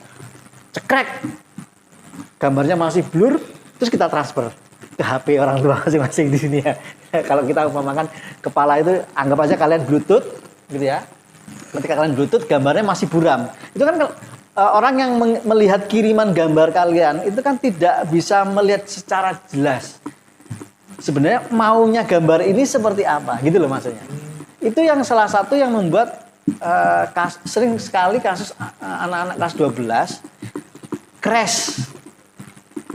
D: Cekrek. Gambarnya masih blur, terus kita transfer ke HP orang tua masing-masing di sini ya. Kalau kita umpamakan kepala itu anggap aja kalian Bluetooth gitu ya. Ketika kalian Bluetooth gambarnya masih buram. Itu kan orang yang melihat kiriman gambar kalian itu kan tidak bisa melihat secara jelas. Sebenarnya maunya gambar ini seperti apa gitu loh maksudnya. Itu yang salah satu yang membuat sering sekali kasus anak-anak kelas 12 crash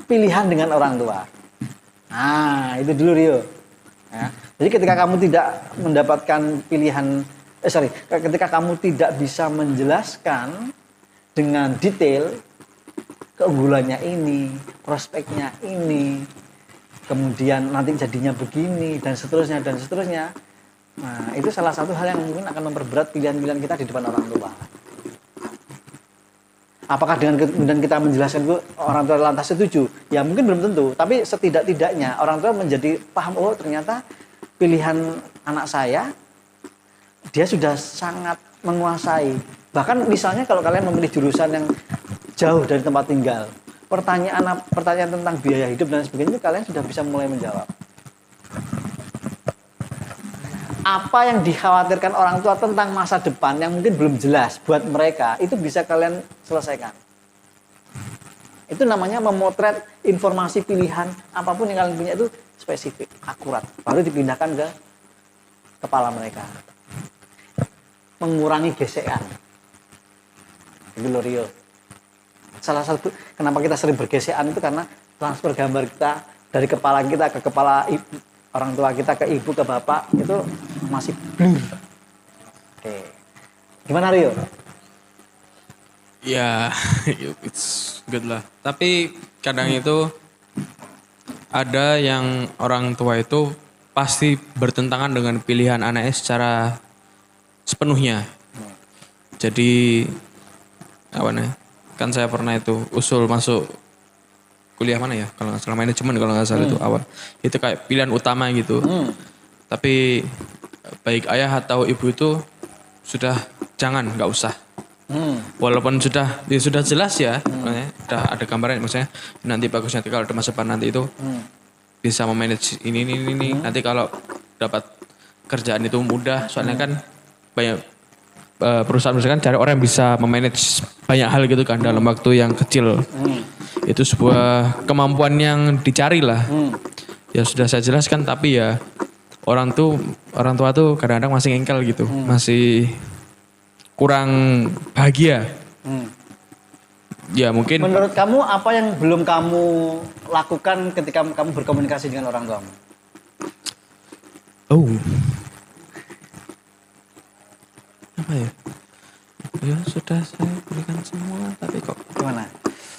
D: pilihan dengan orang tua. Nah, itu dulu Rio. Ya. Jadi ketika kamu tidak mendapatkan pilihan, ketika kamu tidak bisa menjelaskan dengan detail keunggulannya ini, prospeknya ini, kemudian nanti jadinya begini dan seterusnya dan seterusnya. Nah, itu salah satu hal yang mungkin akan memperberat pilihan-pilihan kita di depan orang tua. Apakah dengan kemudian kita menjelaskan itu orang tua lantas setuju? Ya mungkin belum tentu, tapi setidak-tidaknya orang tua menjadi paham, oh ternyata pilihan anak saya dia sudah sangat menguasai. Bahkan misalnya kalau kalian memilih jurusan yang jauh dari tempat tinggal, pertanyaan tentang biaya hidup dan sebagainya itu kalian sudah bisa mulai menjawab. Apa yang dikhawatirkan orang tua tentang masa depan yang mungkin belum jelas buat mereka, itu bisa kalian selesaikan. Itu namanya memotret informasi pilihan apapun yang kalian punya itu spesifik, akurat. Baru dipindahkan ke kepala mereka. Mengurangi gesekan. Itu loh Rio. Salah satu kenapa kita sering bergesekan itu karena transfer gambar kita dari kepala kita ke kepala orang tua kita ke ibu ke bapak itu masih blur. Oke. Gimana Rio?
C: Ya, it's good lah. Tapi kadang itu ada yang orang tua itu pasti bertentangan dengan pilihan anaknya secara sepenuhnya. Jadi apa nih? Kan saya pernah itu usul masuk kuliah mana ya? Kalau nggak salah manajemen kalau nggak salah itu awal. Itu kayak pilihan utama gitu. Tapi baik ayah atau ibu itu sudah jangan, nggak usah. Walaupun sudah jelas ya, udah ada gambaran maksudnya nanti bagusnya kalau ada masa depan nanti itu bisa memanage ini. Nanti kalau dapat kerjaan itu mudah, soalnya kan banyak perusahaan kan cari orang yang bisa memanage banyak hal gitu kan dalam waktu yang kecil. Itu sebuah kemampuan yang dicari lah. Ya sudah saya jelaskan tapi ya orang tua tuh kadang-kadang masih engkel gitu, masih kurang bahagia. Ya mungkin.
D: Menurut kamu apa yang belum kamu lakukan ketika kamu berkomunikasi dengan orang tuamu?
C: Oh. Apa ya? Ya sudah saya berikan semua tapi kok.
D: Gimana?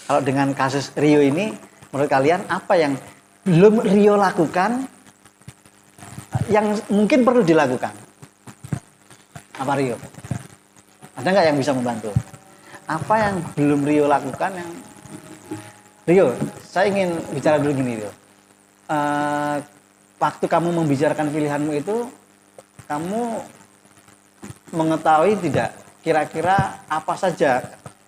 D: Kalau dengan kasus Rio ini, menurut kalian apa yang belum Rio lakukan yang mungkin perlu dilakukan? Apa Rio? Ada nggak yang bisa membantu? Apa yang belum Rio lakukan yang Rio, saya ingin bicara dulu gini Rio. Waktu kamu membicarakan pilihanmu itu, kamu mengetahui tidak kira-kira apa saja,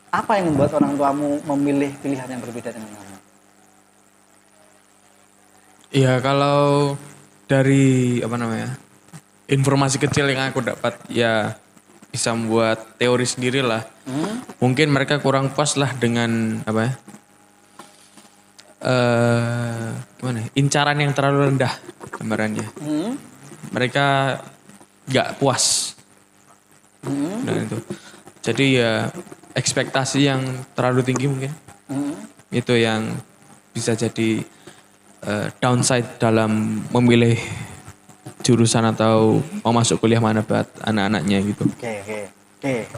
D: apa yang membuat orang tuamu memilih pilihan yang berbeda dengan kamu?
C: Iya kalau dari informasi kecil yang aku dapat ya bisa membuat teori sendiri lah. Mungkin mereka kurang puas lah dengan incaran yang terlalu rendah gambarannya. Mereka nggak puas dengan itu. Jadi ya ekspektasi yang terlalu tinggi mungkin itu yang bisa jadi downside dalam memilih jurusan atau mau masuk kuliah mana buat anak-anaknya gitu.
D: Oke,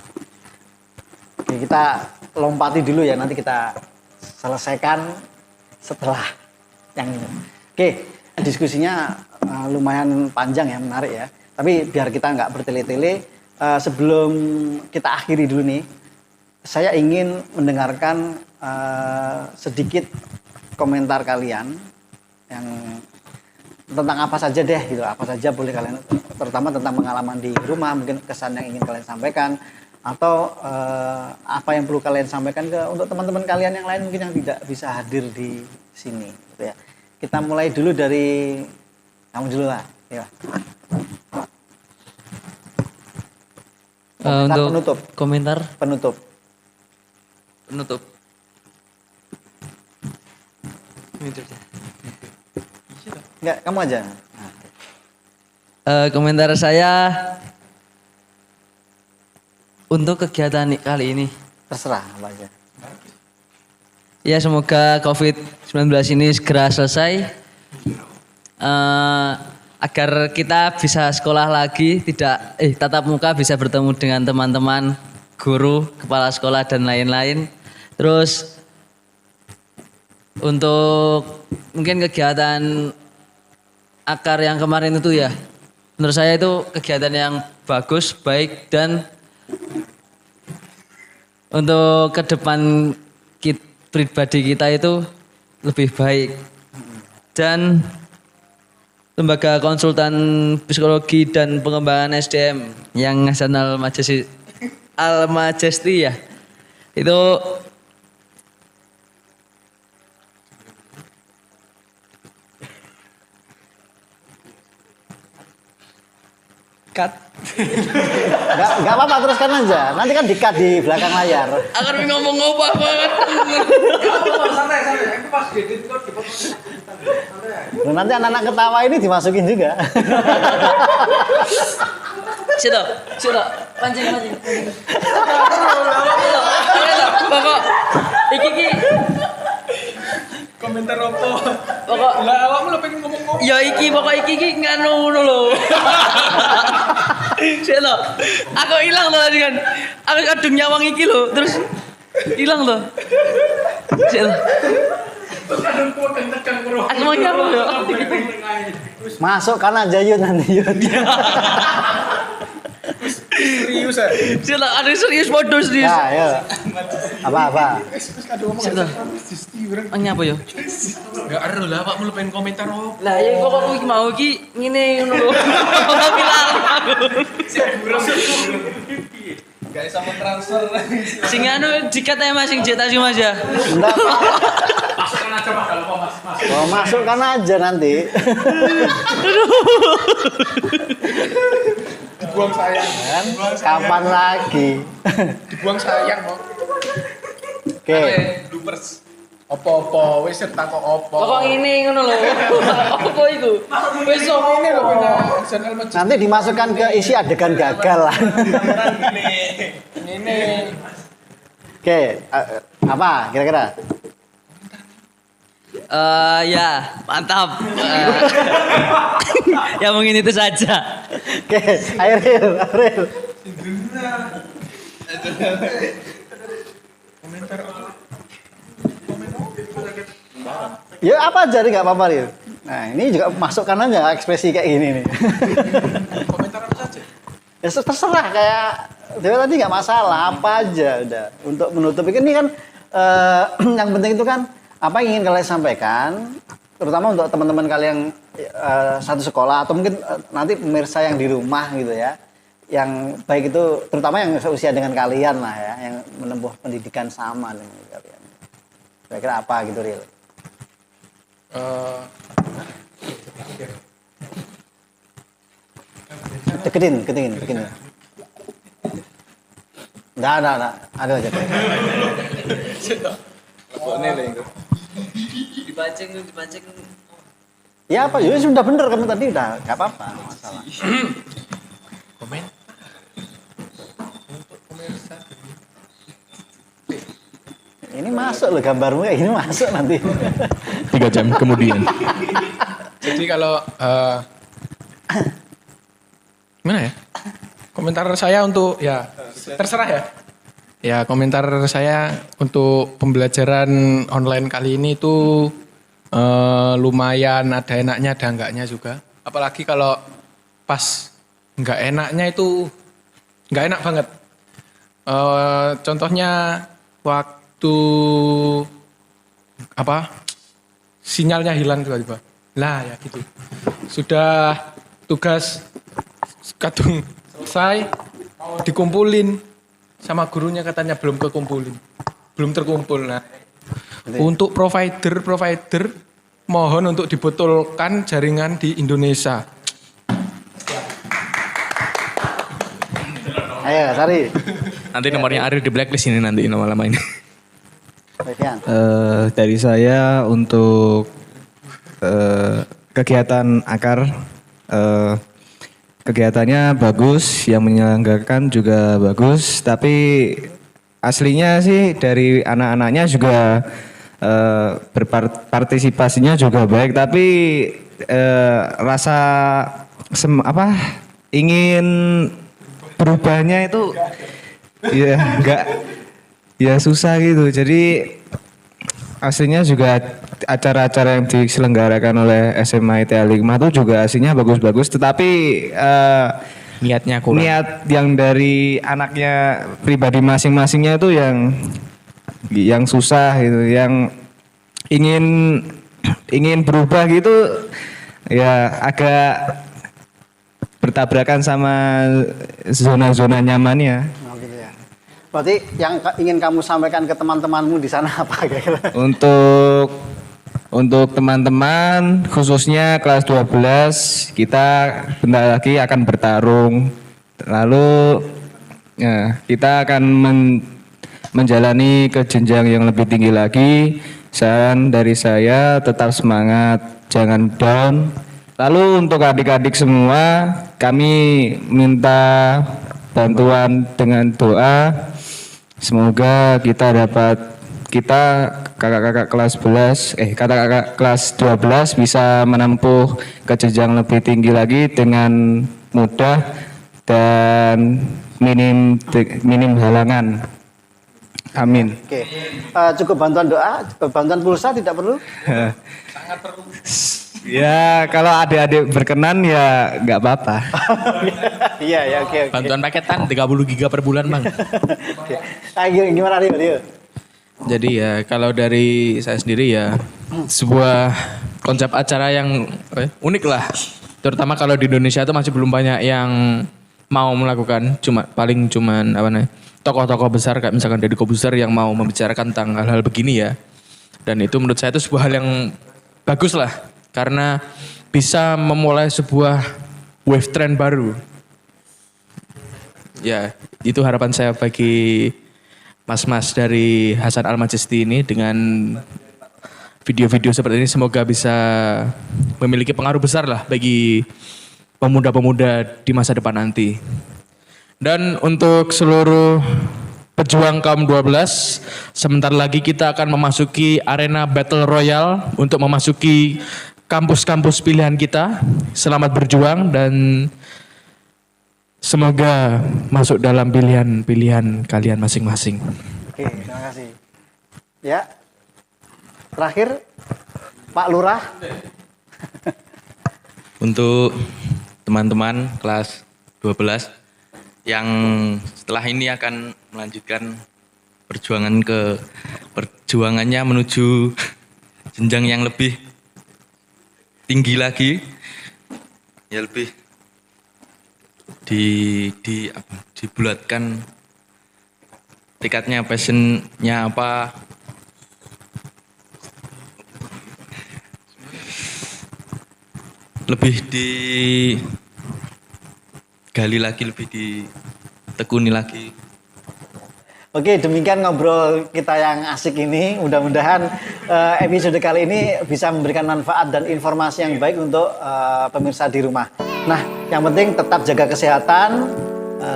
D: kita lompati dulu ya, nanti kita selesaikan setelah yang ini. Oke, diskusinya lumayan panjang ya, menarik ya. Tapi biar kita nggak bertele-tele, sebelum kita akhiri dulu nih, saya ingin mendengarkan sedikit komentar kalian yang tentang apa saja deh gitu, apa saja boleh kalian, terutama tentang pengalaman di rumah, mungkin kesan yang ingin kalian sampaikan atau apa yang perlu kalian sampaikan untuk teman-teman kalian yang lain mungkin yang tidak bisa hadir di sini gitu ya. Kita mulai dulu dari kamu dulu lah ya.
E: Untuk komentar
D: penutup. Enggak, kamu aja.
E: Komentar saya untuk kegiatan kali ini.
D: Terserah apa aja.
E: Ya semoga COVID-19 ini segera selesai. Agar kita bisa sekolah lagi, tatap muka, bisa bertemu dengan teman-teman, guru, kepala sekolah dan lain-lain. Terus untuk mungkin kegiatan akar yang kemarin itu ya, menurut saya itu kegiatan yang bagus, baik, dan untuk ke depan pribadi kita itu lebih baik. Dan lembaga konsultan psikologi dan pengembangan SDM yang Hasan Al-Majesti ya, itu cut.
D: Enggak apa-apa, teruskan aja. Nanti kan di-cut di belakang layar.
E: Akan ngomong apa banget.
D: Nah, nanti anak-anak ketawa ini dimasukin juga.
E: Situ, pancing. Pokok iki
A: Komentar apa?
E: pokok
A: Lah awakmu lho pengen ngomong.
E: ya pokok iki nganu ngono lho. Situ. Aku hilang tuh tadi kan. Aku kadung nyawang iki lho, terus hilang tuh. Situ. Aku mau nyawang ya.
D: Masukkan aja yuk nanti yuk.
A: Serius ya?
E: Situ, ada serius bodoh serius.
D: Nah, ya. Apa?
E: Situ. Apa ya?
A: Enggak ero lah awakmu lho pengen komentar apa?
E: Lah ya pokok iki mau iki ngene ngono lho. Ora bilang aku.
A: Enggak bisa transfer.
E: Sing anu dikat ae Mas sing jetasi Mas ya.
D: Enggak.
A: Masukkan aja Mas kalau Mas.
D: Oh, masukkan aja nanti.
A: Dibuang sayang.
D: Kan? Kapan lagi?
A: Dibuang sayang kok.
D: Oke.
A: Bloopers. Apa-apa wis tak kok apa.
E: Pokok ngene ngono lho. Apa iku? Wis
A: Ini lho Hasan Al-Majesti.
D: Nanti dimasukkan ke isi adegan gagal lah.
A: Ini.
D: Oke, apa kira-kira?
E: Ya, mantap. Ya mungkin itu saja.
D: Oke, Airil. Ya apa aja nggak apa-apa Ril. Nah ini juga masukkan aja ekspresi kayak gini nih.
A: Komentar apa saja?
D: Ya terserah kayak Dewa tadi nggak masalah apa aja udah untuk menutup ini kan yang penting itu kan apa yang ingin kalian sampaikan terutama untuk teman-teman kalian satu sekolah atau mungkin nanti pemirsa yang di rumah gitu ya yang baik itu terutama yang seusia dengan kalian lah ya yang menempuh pendidikan sama dengan kalian. Kira-kira apa gitu Ril? Deketin. Nggak. Ada aja.
E: Dipancing.
D: Ya apa? Ya sudah bener kamu tadi udah nggak apa-apa masalah.
A: Komen.
D: Ini masuk loh gambarmu kayak gini masuk nanti.
C: 3 jam kemudian.
A: Jadi kalau gimana ya? Komentar saya untuk ya terserah ya. Ya komentar saya untuk pembelajaran online kali ini itu lumayan ada enaknya ada enggaknya juga. Apalagi kalau pas enggak enaknya itu enggak enak banget. Contohnya waktu sinyalnya hilang tiba-tiba. Lah ya gitu. Sudah tugas kadung selesai, dikumpulin sama gurunya katanya belum kekumpulin. Belum terkumpul. Nah, untuk provider mohon untuk dibetulkan jaringan di Indonesia.
D: Ayo, Sari.
C: Nanti nomornya Ari di blacklist ini nanti lama-lama ini.
D: Bagian.
B: Dari saya untuk kegiatan akar, kegiatannya bagus, yang menyelenggarakan juga bagus, tapi aslinya sih dari anak-anaknya juga berpartisipasinya juga baik, tapi rasa ingin berubahnya itu ya enggak, ya susah gitu. Jadi aslinya juga acara-acara yang diselenggarakan oleh SMA ITA 5 itu juga aslinya bagus-bagus, tetapi
C: Niatnya kurang.
B: niat yang dari anaknya pribadi masing-masingnya itu yang susah gitu, yang ingin berubah gitu, ya agak bertabrakan sama zona-zona nyamannya.
D: Oh, gitu ya. Berarti yang ingin kamu sampaikan ke teman-temanmu di sana apa kira-kira?
B: Untuk teman-teman khususnya kelas 12, kita bentar lagi akan bertarung. Lalu ya, kita akan menjalani ke jenjang yang lebih tinggi lagi. Saran dari saya, tetap semangat, jangan down. Lalu untuk adik-adik semua, kami minta bantuan dengan doa. Semoga kakak-kakak kelas 11, kakak-kakak kelas 12 bisa menempuh ke jenjang lebih tinggi lagi dengan mudah dan minim halangan. Amin.
D: Oke. Cukup bantuan doa, bantuan pulsa tidak perlu?
B: Ya kalau adik-adik berkenan ya nggak apa-apa.
D: Iya ya, oke.
C: Bantuan paketan 30 giga per bulan, Bang.
D: Oke. Nah, gimana Rio?
C: Jadi ya kalau dari saya sendiri ya sebuah konsep acara yang unik lah. Terutama kalau di Indonesia itu masih belum banyak yang mau melakukan. Paling cuman tokoh-tokoh besar kayak misalkan Deddy Corbuzier yang mau membicarakan tentang hal-hal begini ya. Dan itu menurut saya itu sebuah hal yang bagus lah. Karena bisa memulai sebuah wave trend baru. Ya, itu harapan saya bagi mas-mas dari Hasan Al-Majesti ini dengan video-video seperti ini. Semoga bisa memiliki pengaruh besar lah bagi pemuda-pemuda di masa depan nanti. Dan untuk seluruh pejuang kaum 12, sebentar lagi kita akan memasuki arena Battle Royale untuk memasuki kampus-kampus pilihan kita. Selamat berjuang dan semoga masuk dalam pilihan-pilihan kalian masing-masing.
D: Oke, terima kasih. Ya. Terakhir Pak Lurah.
F: Untuk teman-teman kelas 12 yang setelah ini akan melanjutkan perjuangannya menuju jenjang yang lebih tinggi lagi, ya lebih dibulatkan tiketnya, passionnya apa, lebih digali lagi, lebih ditekuni lagi.
D: Oke, demikian ngobrol kita yang asik ini. Mudah-mudahan episode kali ini bisa memberikan manfaat dan informasi yang baik untuk pemirsa di rumah. Nah, yang penting tetap jaga kesehatan,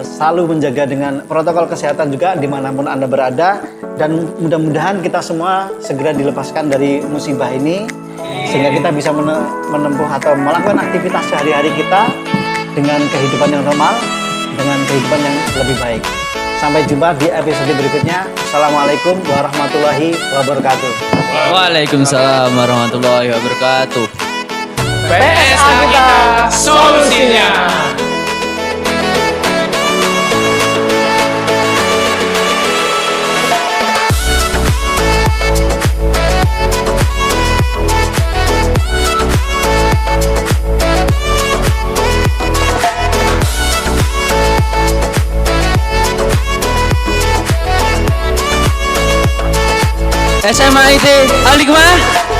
D: selalu menjaga dengan protokol kesehatan juga dimanapun Anda berada. Dan mudah-mudahan kita semua segera dilepaskan dari musibah ini, sehingga kita bisa menempuh atau melakukan aktivitas sehari-hari kita dengan kehidupan yang normal, dengan kehidupan yang lebih baik. Sampai jumpa di episode berikutnya. Assalamualaikum warahmatullahi wabarakatuh.
E: Waalaikumsalam warahmatullahi wabarakatuh.
A: PS kita solusinya.
E: SMA IT Al-Hikmah.